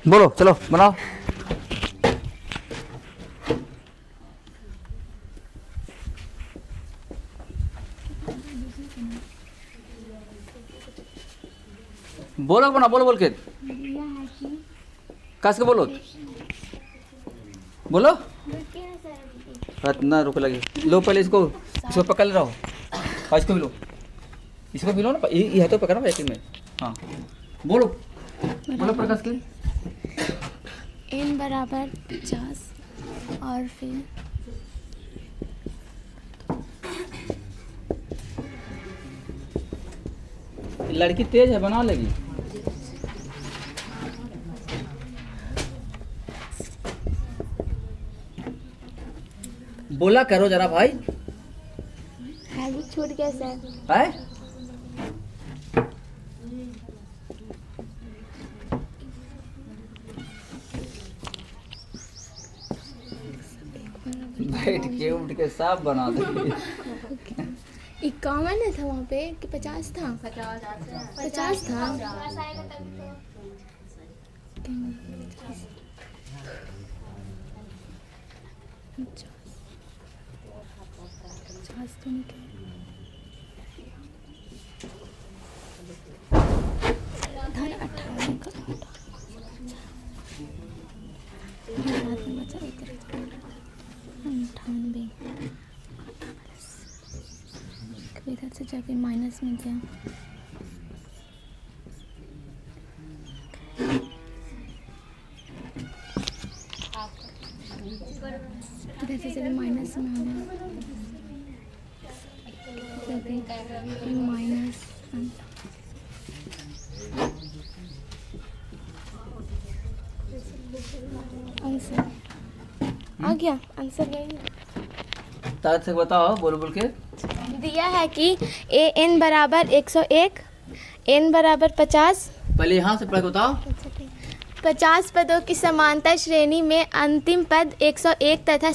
बोलो चलो बनाओ। बोलो बना, बोलो बोल के कस के बोलो, बोलो। इतना रुक लगे। लो पहले इसको, इसको पकड़ रहा हो और इसको भी लो, इसको भी लो ना, ये तो पकड़ना एक में। हाँ बोलो, बोलो प्रकाश के। n बराबर 50 और फिर लड़की तेज है, बना लेगी। बोला करो जरा भाई। हैवी छूट गया सर। है बैठ के उठ के सब बना देंगे। 51 था वहाँ पे कि 50 था? 50 था। तो नहीं क्या? धन 58 का 98 इधर से जाके माइनस में गया। इधर से चले माइनस में आ गया, माइनस आंसर आ गया, आंसर यही है। ताज से बताओ, बोल बोल के। दिया है कि ए एन बराबर 101, एन बराबर 50। पहले यहाँ से पढ़ बताओ। 50 पदों की समांतर श्रेणी में अंतिम पद 101 तथा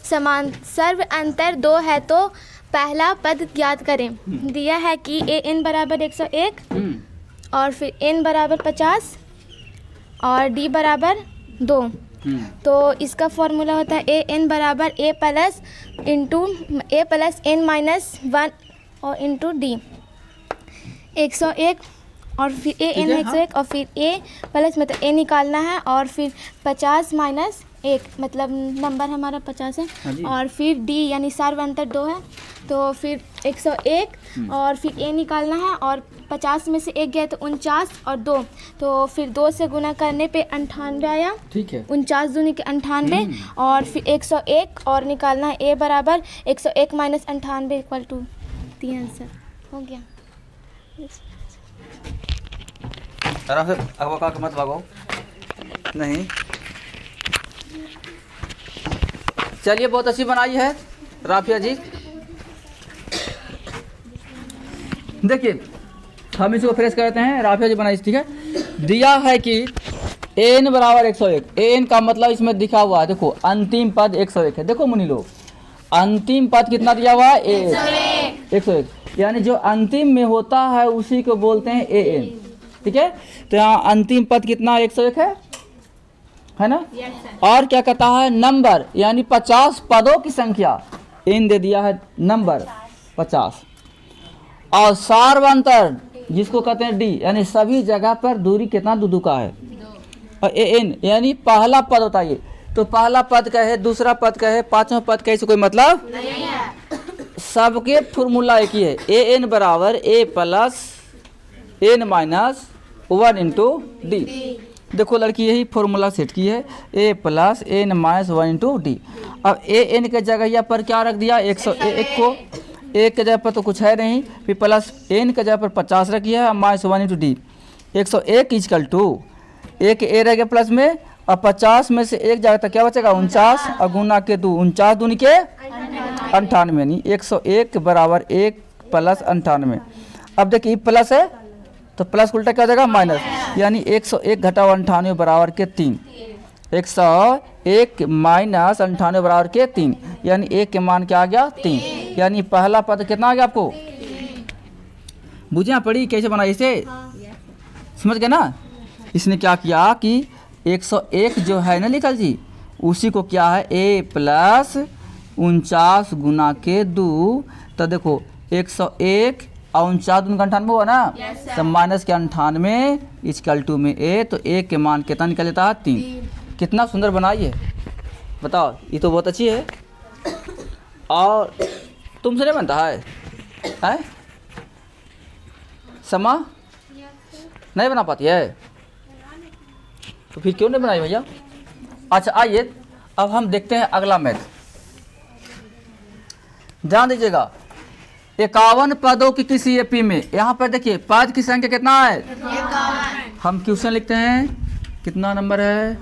समान सर्व अंतर 2 है तो पहला पद ज्ञात करें। दिया है कि ए एन बराबर 101 और फिर एन बराबर 50 और डी बराबर 2। तो इसका फॉर्मूला होता है ए एन बराबर ए प्लस एन माइनस 1 और इंटू डी। 101 और फिर ए एन 101 और फिर ए प्लस मतलब ए निकालना है और फिर 50 माइनस 1 मतलब नंबर हमारा 50 है और फिर डी यानी सर्व अंतर 2 है तो फिर 101 और फिर ए निकालना है और 50 में से 1 गया तो 49 और 2 तो फिर 2 से गुना करने पे 98 आया। ठीक है, 49 दूनी के 98 और फिर 101 और निकालना है ए बराबर 101 माइनस 98 इक्वल टू 3। आंसर हो गया। आराम से अगवा का मत भागो। नहीं चलिए, बहुत अच्छी बनाई है राफिया जी। देखिए हम इसको फ्रेश करते हैं। राफिया जी बनाई, ठीक है। दिया है कि एन बराबर 101। एन का मतलब इसमें दिखा हुआ है, देखो अंतिम पद 101 है। देखो मुनि लोग, अंतिम पद कितना दिया हुआ है? 101। यानी जो अंतिम में होता है उसी को बोलते हैं ए एन, ठीक है। तो यहाँ अंतिम पद कितना 101 है ना? और क्या कहता है? नंबर, यानी 50 पदों की संख्या। एन दे दिया है नंबर 50 और सार्वंतर जिसको कहते हैं डी, यानी सभी जगह पर दूरी कितना? 2 का है। और ए एन यानी पहला पद होता है। तो पहला पद का है, दूसरा पद का है, पांचवा पद का, इसे कोई मतलब नहीं है। सबके फॉर्मूला एक ही है, ए एन बराबर a plus n minus 1 into d. देखो लड़की यही फॉर्मूला सेट की है, a plus n minus 1 into d. अब ए एन के जगह पर क्या रख दिया? 101 को, एक के जगह पर तो कुछ है नहीं, फिर प्लस एन के जगह पर 50 रखी है, minus 1 into D. 101 equal to एक ए रह गया प्लस में और 50 में से 1 जाएगा तो क्या बचेगा? 49 और गुना के 2, 49 दूनी के 98, यानी 101 बराबर 1 प्लस 98। अब देखिए प्लस है तो प्लस उल्टा क्या हो जाएगा? माइनस, यानी 101 घटा 98 बराबर के 3। 101 माइनस 98 बराबर के 3, यानी 1 के मान क्या आ गया? 3। यानी पहला पद कितना आ गया आपको? बुझिया पड़ी कैसे बना इसे? समझ गए ना? इसने क्या किया कि 101 जो है ना लिखल जी, उसी को क्या है a प्लस 49 गुना के 2। तो देखो 101 और 49 दूनी का 98 हुआ ना, तो माइनस के 98 इक्वल टू में a, तो a के मान कितना निकल लेता है 3। कितना सुंदर बनाई है, बताओ, ये तो बहुत अच्छी है। और तुमसे नहीं बनता है? समा नहीं बना पाती है, तो फिर क्यों नहीं बनाई भैया? अच्छा आइए अब हम देखते हैं अगला मैथ। ध्यान दीजिएगा, 51 पदों की किसी एपी में, यहाँ पर देखिए पद की संख्या कितना है? 51। हम क्वेश्चन लिखते हैं, कितना नंबर है?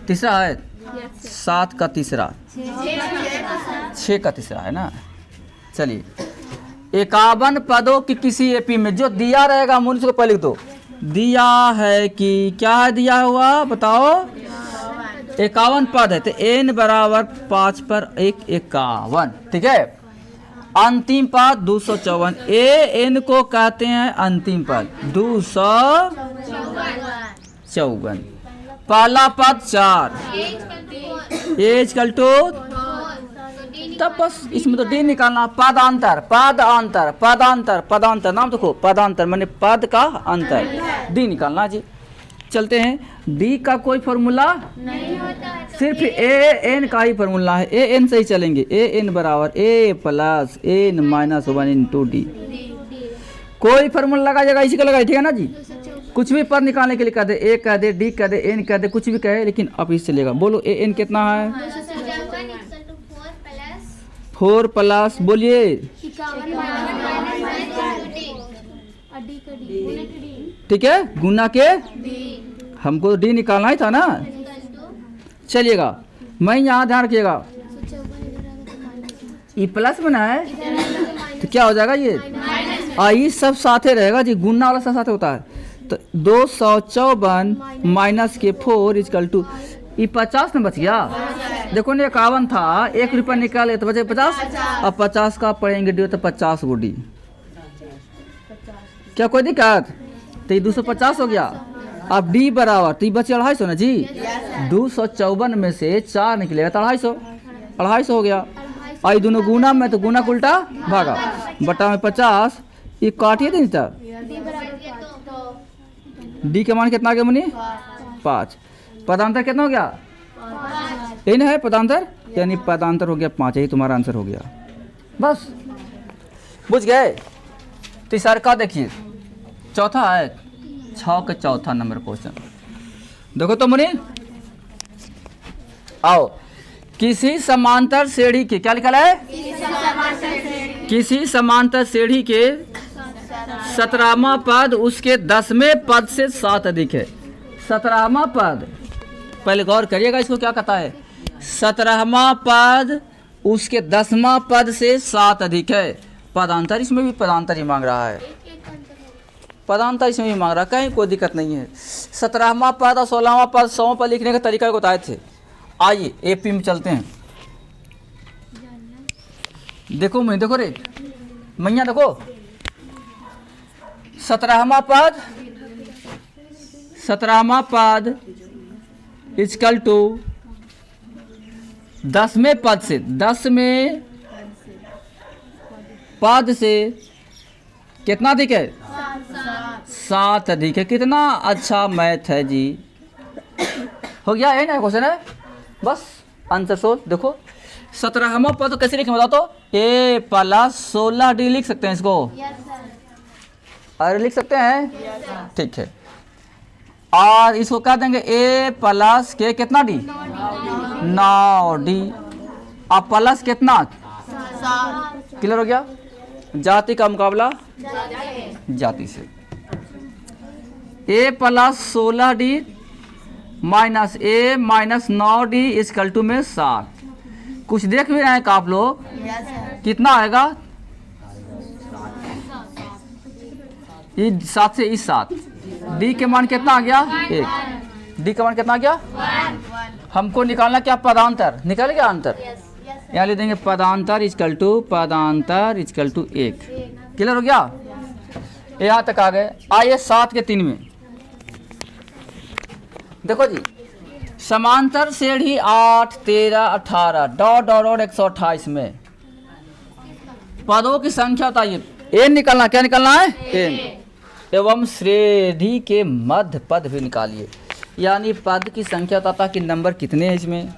तीसरा है, 7 का तीसरा, 6 का तीसरा है ना। चलिए 51 पदों की किसी एपी में, जो दिया रहेगा मुझे को पहले लिख दो। दिया है कि क्या है दिया हुआ बताओ? 51 पद है, तो n बराबर 5 पर 1 51, ठीक है। अंतिम पद 254, n को कहते हैं अंतिम पद 254। पहला पद 4, a तब बस इसमें तो डी निकालना। पदांतर पदांतर पदांतर पदांतर, नाम देखो पदांतर माने पद का अंतर, डी निकालना जी। चलते हैं, डी का कोई फॉर्मूला नहीं होता है, सिर्फ ए एन का ही फॉर्मूला है। ए एन से ही चलेंगे, ए एन बराबर a plus n minus 1 into d. कोई फॉर्मूला लगा जाएगा इसी का लगाए, ठीक है ना जी। कुछ भी पद निकालने के लिए कह दे, ए कह दे, डी कह दे, एन कह दे, कुछ भी कहे, लेकिन अब इससे चलेगा। बोलो ए एन कितना है? 4 प्लस बोलिए, ठीक है, गुना के, हमको डी निकालना ही था ना। चलिएगा, मैं यहाँ ध्यान रखिएगा, ई प्लस बना है तो क्या हो जाएगा ये आई सब साथे रहेगा जी, गुना वाला सब साथे होता है। तो 254 माइनस के 4 इक्वल टू, ये 50 में बच गया। देखो ना 51 था, 1 रुपया निकाले तो बचे 50, अब 50 का पड़ेंगे डी, तो 50 गो डी। क्या कोई दिक्कत? तो ये 250 हो गया। अब डी बराबर, तो ये बचे 250 ना जी। 254 में से 4 निकलेगा तो 250 हो गया। आई दोनों गुना में, तो गुना को उल्टा भागा, बटा में 50, ये काटिए नहीं था। डी के मान कितना आ गया मुनि? 5। पदांतर कितना हो गया? यही ना है पदांतर, यानी पदांतर हो गया 5, यही तुम्हारा आंसर हो गया। बस बुझ गए। तीसरा का देखिए, चौथा है 6 का चौथा नंबर क्वेश्चन। देखो तो मुनि, आओ, किसी समांतर श्रेणी के, क्या लिखा है? किसी समांतर श्रेणी के 17वां पद उसके 10वें पद से 7 अधिक है। 17वां पद, पहले गौर करिएगा इसको क्या कहता है। 17वां पद उसके 10वां पद से 7 अधिक है। पदांतर, इसमें भी पदांतर ही मांग रहा है, पदांतर इसमें भी मांग रहा है, कहीं कोई दिक्कत नहीं है। 17वां पद और 16वां पद 100 पद लिखने का तरीका को बताए थे। आइए एपी में चलते हैं। देखो मैं, देखो रे मैया, देखो 17वां पद इक्वल टू 10वें पद से, 10वें पद से कितना अधिक है? 7 अधिक है। कितना अच्छा मैथ है जी। हो गया, है ना क्वेश्चन है, बस आंसर सोच। देखो 17वां पद तो कैसे लिखें बताओ तो? ए प्लस 16 डी लिख सकते हैं इसको? अरे लिख सकते हैं, ठीक है। और इसको कह देंगे ए प्लस के कितना डी? 9 डी। अब प्लस कितना? क्लियर हो गया। जाति का मुकाबला जाति से। A plus 16 d minus a minus 9 d equal to में 7। कुछ देख भी रहे हैं आप लोग? कितना आएगा? ये 7 से इस 7, डी के मान कितना आ गया? 1। डी का मान कितना आ गया? 1। हमको निकालना क्या? पदांतर। निकल गया अंतर, यहाँ ले देंगे पदांतर इक्वल टू 1। क्लियर हो गया? यहाँ तक आ गए। आइए 7 के 3 में, देखो जी, समांतर श्रेणी 8, 13, 18 डॉट डॉट डॉट 128 में पदों की संख्या बताइए। एन निकालना, क्या निकालना है? एन। एवं श्रेणी के मध्य पद भी निकालिए, यानी पद की संख्या बताता कि नंबर कितने हैं इसमें।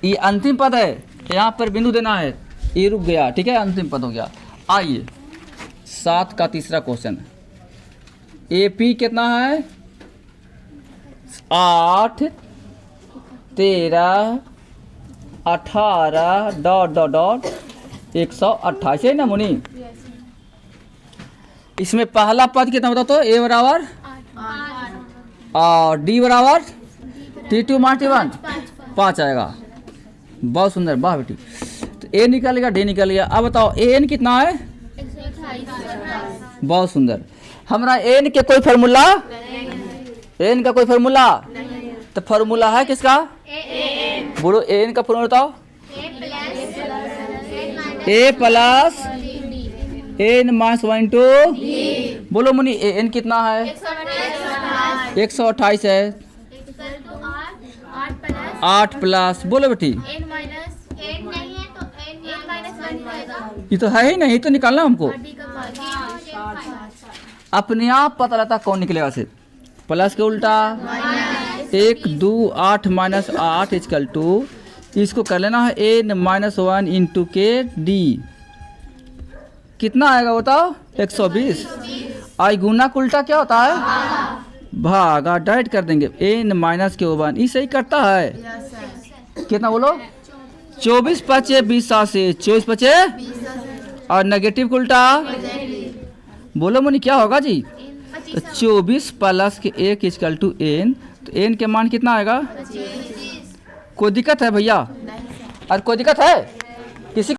ये अंतिम पद है, यहाँ पर बिंदु देना है, ये रुक गया, ठीक है, अंतिम पद हो गया। आइए 7 का तीसरा क्वेश्चन। AP कितना है? 8, 13, 18 डॉट डॉट डॉट 128 है ना मुनि? इसमें पहला पद कितना बताओ तो? A बराबर और D बराबर T2 - T1 5 आएगा। बहुत सुंदर, वाह बेटी। तो A निकल गया, D निकल गया। अब बताओ AN कितना है? 128। बहुत सुंदर। हमारा AN के कोई फार्मूला? AN का कोई फार्मूला? तो फार्मूला है किसका? बोलो AN का फार्मूला बताओ। A प्लस N - 1 टू बोलो मुनि AN कितना है? 128 है। 8 प्लस बोलो बेटी, ये तो है ही नहीं, तो निकालना हमको। अपने आप पता लगता कौन निकलेगा से। प्लस के उल्टा 1, 2, 8 - 8 इक्वल टू, इसको कर लेना है N - 1 इंटू के D। कितना आएगा बताओ? 120। आई गुना का उल्टा क्या होता है? भागा, डाइट कर देंगे। N - के 1 ये सही करता है। कितना बोलो? 24 × 5 = 20 से 24 × 5 और नेगेटिव का उल्टा बोलो मुनि क्या होगा जी? तो 24 प्लस के 1 इक्वल टू N। तो N के मान कितना आएगा? कोई दिक्कत है भैया? और कोई दिक्कत है?